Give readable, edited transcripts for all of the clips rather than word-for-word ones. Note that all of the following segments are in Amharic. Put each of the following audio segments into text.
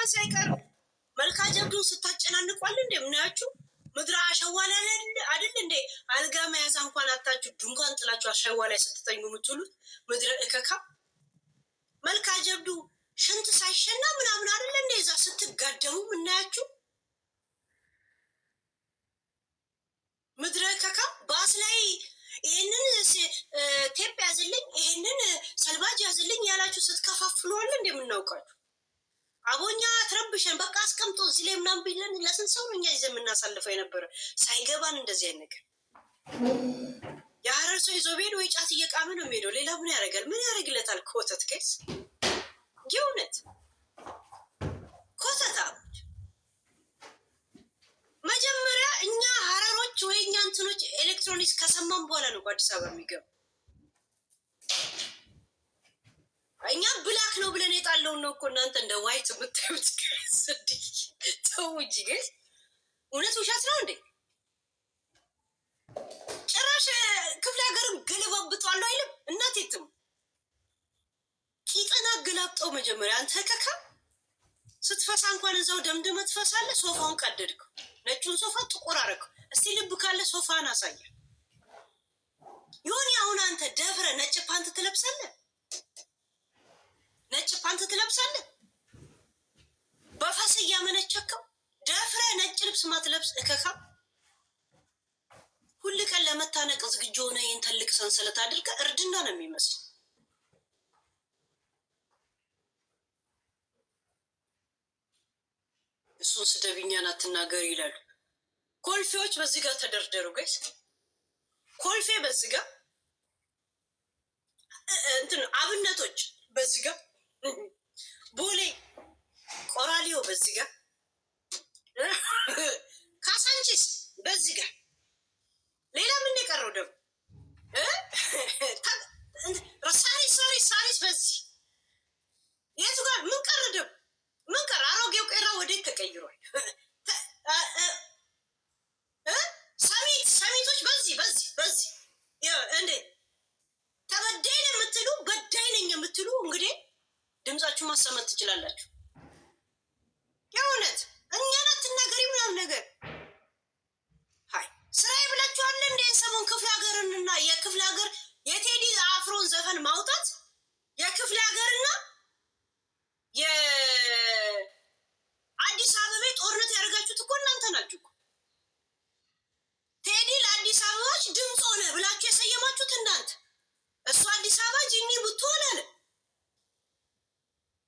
ሳይቀር መልካ ጀብዱን ስታጨናንቋል እንደምናያችሁ ምድራ አሸዋላ አይደል እንዴ? አልጋ መያዝ እንኳን አታችሁ ድንኳን ጥላችሁ አሸዋ ላይ ስትተኙ የምትሉት ምድረ እከካ መልካ ጀብዱ ሽንት ሳይሸና ምናምን አይደል እንዴ? እዛ ስትጋደሙ ምናያችሁ ምድረ እከካ ባስ ላይ ይሄንን ቴፕ ያዝልኝ ይሄንን ሰልባጅ ያዝልኝ ያላችሁ ስትከፋፍሉዋል እንደምናውቃችሁ አቦኛ ትረብሸን በቃ አስቀምጦ እዚህ ላይ ምናምን ቢለን ለስንት ሰው እኛ ይዘን የምናሳልፈው የነበረ ሳይገባን እንደዚህ አይነት ነገር የሀረር ሰው ይዞ ቤድ ወይ ጫት እየቃመ ነው የሚሄደው። ሌላ ምን ያደርጋል? ምን ያደርግለታል? ኮተት ከስ የእውነት ኮተታ መጀመሪያ እኛ ሀረሮች ወይ እኛ እንትኖች ኤሌክትሮኒክስ ከሰማን በኋላ ነው አዲስ አበባ የሚገቡ። እኛ ብላክ ነው ብለን የጣለውን ነው እኮ እናንተ እንደ ዋይት የምታዩት። ተው እንጂ ግን እውነት ውሸት ነው እንዴ? ጭራሽ ክፍለ ሀገርም ገለባብጧለሁ አይልም። እናቴትም ቂጥና ገላብጠው መጀመሪያ አንተ ከካ ስትፈሳ እንኳን እዛው ደምደመ ትፈሳለህ። ሶፋውን ቀደድከው፣ ነጩን ሶፋ ጥቁር አደረገው። እስቲ ልብ ካለ ሶፋን አሳየ። ይሁን አሁን አንተ ደፍረ ነጭ ፓንት ትለብሳለህ? ነጭ ፓንት ትለብሳለህ? በፈስ እያመነቸከው ደፍረ ነጭ ልብስ ማትለብስ እከካ ሁሉ ቀን ለመታነቅ ዝግጁ ሆነ። ይህን ትልቅ ሰንሰለት አድርገ እርድና ነው የሚመስል። እሱን ስደብኛን አትናገር ይላሉ ኮልፌዎች። በዚህ ጋር ተደርደሩ ጋይስ። ኮልፌ በዚህ ጋር እንትን አብነቶች በዚህ ጋር ቦሌ ቆራሊዮ በዚህ ጋር ካሳንቺስ በዚህ ጋር ሌላ ምን የቀረው ደግሞ ሳሪስ በዚህ የቱ ጋር ምን ቀረ ደግሞ? ምን ቀረ? አሮጌው ቄራ ወዴት ተቀይሯል? ሰሚቶች በዚህ እንዴ ተበዳይ ነው የምትሉ በዳይ ነኝ የምትሉ እንግዲህ ድምጻችሁ ማሰማት ትችላላችሁ። የእውነት እኛን አትናገሪ ምናምን ነገር ሀይ ስራዬ ብላችኋል እንዴ? ሰሞን ክፍለ ሀገርንና የክፍለ ሀገር የቴዲ አፍሮን ዘፈን ማውጣት የክፍለ ሀገርና የአዲስ አበባ ጦርነት ያደርጋችሁት እኮ እናንተ ናችሁ እኮ። ቴዲ ለአዲስ አበባዎች ድምፅ ሆነ ብላችሁ የሰየማችሁት እናንተ። እሱ አዲስ አበባ ጂኒ ብትሆን አለ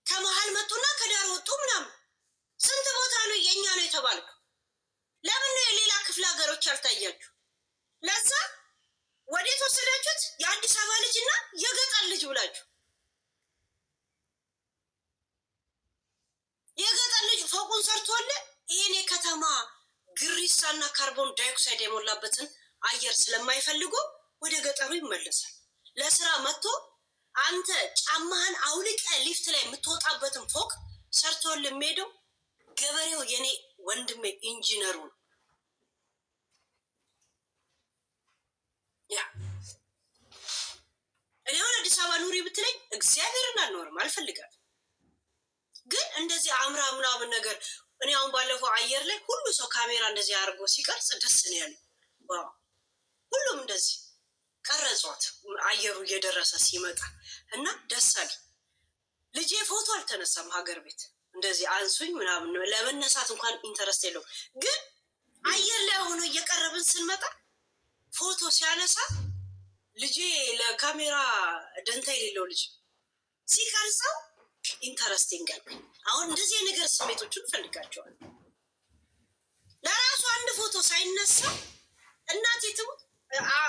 ከመሀል መጡና ከዳር ወጡ ምናምን። ስንት ቦታ ነው የኛ ነው የተባልከው? ለምን ነው የሌላ ክፍለ ሀገሮች ያልታያችሁ? ለዛ ወዴት ወሰዳችሁት? የአዲስ አበባ ልጅና የገጠር ልጅ ብላችሁ። የገጠር ልጅ ፎቁን ሰርቶለ ይሄን የከተማ ግሪሳና ካርቦን ዳይኦክሳይድ የሞላበትን አየር ስለማይፈልጉ ወደ ገጠሩ ይመለሳል። ለስራ መጥቶ አንተ ጫማህን አውልቀ ሊፍት ላይ የምትወጣበትን ፎቅ ሰርቶል የሚሄደው ገበሬው የኔ ወንድሜ ኢንጂነሩ ነው። ያ እኔ አሁን አዲስ አበባ ኑሪ ብትለኝ እግዚአብሔርን አልኖርም፣ አልፈልጋትም። ግን እንደዚህ አምራ ምናምን ነገር እኔ አሁን ባለፈው አየር ላይ ሁሉ ሰው ካሜራ እንደዚህ አድርጎ ሲቀርጽ ደስ ነው ያለው። ሁሉም እንደዚህ ቀረጿት አየሩ እየደረሰ ሲመጣ እና ደስ አለ። ልጄ ፎቶ አልተነሳም ሀገር ቤት እንደዚህ አንሱኝ ምናምን ለመነሳት እንኳን ኢንተረስት የለውም። ግን አየር ላይ ሆኖ እየቀረብን ስንመጣ ፎቶ ሲያነሳ ልጄ ለካሜራ ደንታ የሌለው ልጅ ሲቀርጸው ኢንተረስቲንግ አለ። አሁን እንደዚህ ነገር ስሜቶቹን ፈልጋቸዋል። ለራሱ አንድ ፎቶ ሳይነሳ እናቴ ትሙት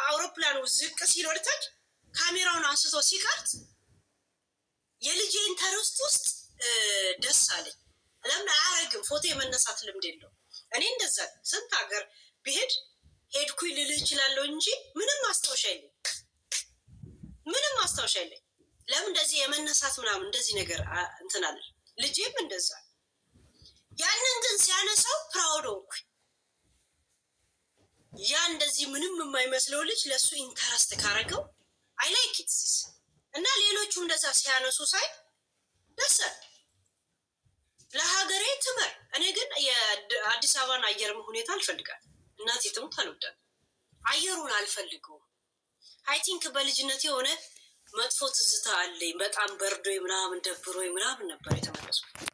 አውሮፕላኑ ዝቅ ሲል ወደታች ካሜራውን አንስቶ ሲቀርጽ የልጄ ኢንተረስት ውስጥ ደስ አለኝ። ለምን አያረግም? ፎቶ የመነሳት ልምድ የለው። እኔ እንደዛ ስንት ሀገር ብሄድ ሄድኩኝ ልልህ እችላለሁ እንጂ ምንም ማስታወሻ የለኝ። ለምን እንደዚህ የመነሳት ምናምን እንደዚህ ነገር እንትን አለ። ልጄም እንደዛ ያንን ግን ሲያነሳው ፕራውድ ሆንኩኝ። ያ እንደዚህ ምንም የማይመስለው ልጅ ለሱ ኢንተረስት ካረገው አይ ላይክ ኢት ሲስ እና ሌሎቹ እንደዛ ሲያነሱ ሳይ ደስ ለሀገሬ የአገሯን አየርም ሁኔታ አልፈልጋል። እናቴ ትሙት አልወዳል። አየሩን አልፈልገውም። አይ ቲንክ በልጅነት የሆነ መጥፎ ትዝታ አለኝ። በጣም በርዶ ምናምን ደብሮ ምናምን ነበር የተመለስኩት።